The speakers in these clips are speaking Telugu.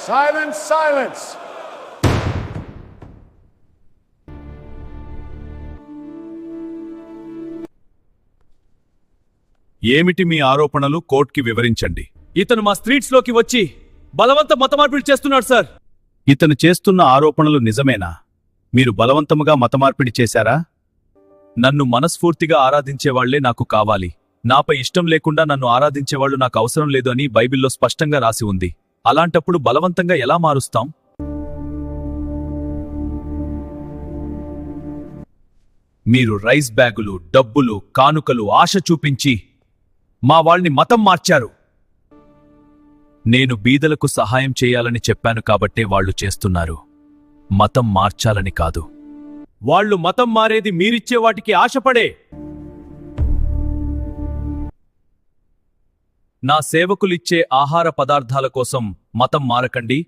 Silence, silence. ఏమిటి మీ ఆరోపణలు? కోర్టుకి వివరించండి. ఇతను మా స్ట్రీట్స్ లోకి వచ్చి బలవంత మతమార్పిడి చేస్తున్నాడు సార్. ఇతను చేస్తున్న ఆరోపణలు నిజమేనా? మీరు బలవంతముగా మతమార్పిడి చేశారా? నన్ను మనస్ఫూర్తిగా ఆరాధించేవాళ్లే నాకు కావాలి. నాపై ఇష్టం లేకుండా నన్ను ఆరాధించేవాళ్లు నాకు అవసరం లేదు అని బైబిల్లో స్పష్టంగా రాసి ఉంది. అలాంటప్పుడు బలవంతంగా ఎలా మారుస్తాం? మీరు రైస్ బ్యాగులు, డబ్బులు, కానుకలు ఆశ చూపించి మా వాళ్ళని మతం మార్చారు. నేను బీదలకు సహాయం చేయాలని చెప్పాను కాబట్టే వాళ్ళు చేస్తున్నారు, మతం మార్చాలని కాదు. వాళ్ళు మతం మారేది మీరిచ్చే వాటికి ఆశపడే. నా సేవకులిచ్చే ఆహార పదార్థాల కోసం మతం మారకండి.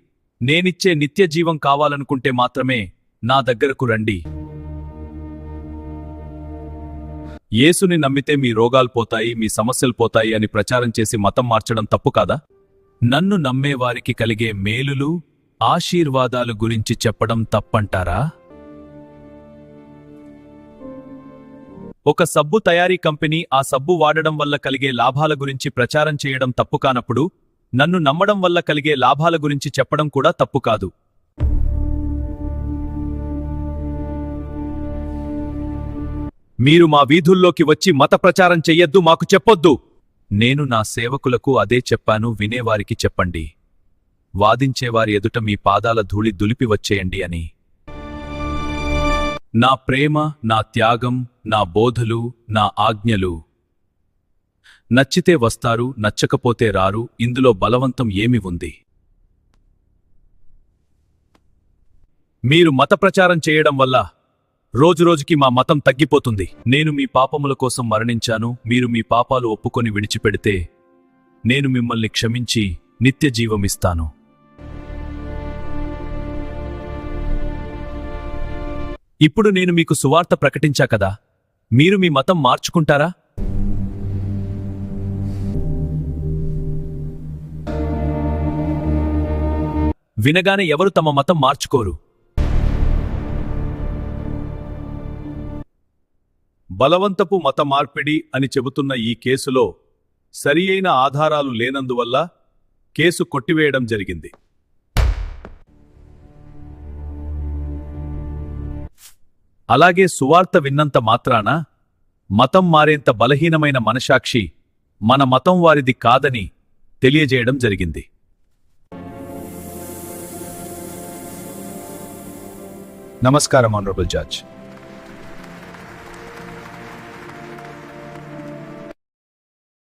నేనిచ్చే నిత్య జీవం కావాలనుకుంటే మాత్రమే నా దగ్గరకు రండి. యేసుని నమ్మితే మీ రోగాలు పోతాయి, మీ సమస్యలు పోతాయి అని ప్రచారం చేసి మతం మార్చడం తప్పు కాదా? నన్ను నమ్మేవారికి కలిగే మేలులు, ఆశీర్వాదాలు గురించి చెప్పడం తప్పంటారా? ఒక సబ్బు తయారీ కంపెనీ ఆ సబ్బు వాడడం వల్ల కలిగే లాభాల గురించి ప్రచారం చేయడం తప్పు కానప్పుడు, నన్ను నమ్మడం వల్ల కలిగే లాభాల గురించి చెప్పడం కూడా తప్పు కాదు. మీరు మా వీధుల్లోకి వచ్చి మత ప్రచారం చెయ్యొద్దు, మాకు చెప్పొద్దు. నేను నా సేవకులకు అదే చెప్పాను, వినేవారికి చెప్పండి. వాదించేవారి ఎదుట మీ పాదాల ధూళి దులిపి వచ్చేయండి అని. నా ప్రేమ, నా త్యాగం, నా బోధలు, నా ఆజ్ఞలు నచ్చితే వస్తారు, నచ్చకపోతే రారు. ఇందులో బలవంతం ఏమి ఉంది? మీరు మత ప్రచారం చేయడం వల్ల రోజురోజుకి మా మతం తగ్గిపోతుంది. నేను మీ పాపముల కోసం మరణించాను. మీరు మీ పాపాలు ఒప్పుకొని విడిచిపెడితే నేను మిమ్మల్ని క్షమించి నిత్య జీవమిస్తాను. ఇప్పుడు నేను మీకు సువార్త ప్రకటించా కదా, మీరు మీ మతం మార్చుకుంటారా? వినగానే ఎవరు తమ మతం మార్చుకోరు. బలవంతపు మత మార్పిడి అని చెబుతున్న ఈ కేసులో సరియైన ఆధారాలు లేనందువల్ల కేసు కొట్టివేయడం జరిగింది. అలాగే సువార్త విన్నంత మాత్రాన మతం మారేంత బలహీనమైన మనసాక్షి మన మతం వారిది కాదని తెలియజేయడం జరిగింది. నమస్కారం ఆనరబుల్ జడ్జ్.